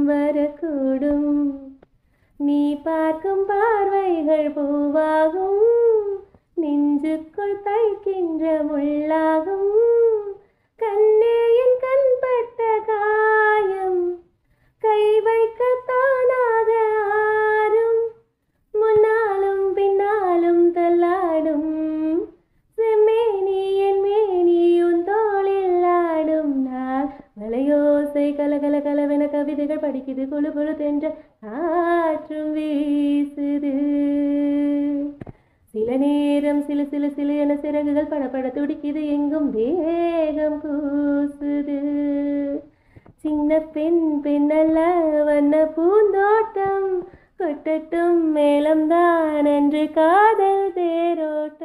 வரக்கூடும். நீ பார்க்கும் பார்வைகள் பூவாகும், நெஞ்சுக்குள் தைக்கின்ற முள்ளாகும். கண்ணே என் கண்பட்ட காயம், கை வைக்க தானாக ஆறும். முன்னாலும் பின்னாலும் தள்ளாடும், செம்மேனி என் மேனி உன் தோளில் ஆடும். நாள் வளையோசை கலகல கலவென கவிதைகள் படிக்குது, குழு குழு தென்ற காற்றும் வீசுது. சில நேரம் சிலு சிலு சிலு என சிறகுகள் படப்பட துடிக்குது, எங்கும் வேகம் கூசுது. சின்ன பெண் பெண்ணல்ல வண்ண பூந்தோட்டம், கொட்டட்டும் மேளம்தான் அன்று காதல் தேரோட்டம்.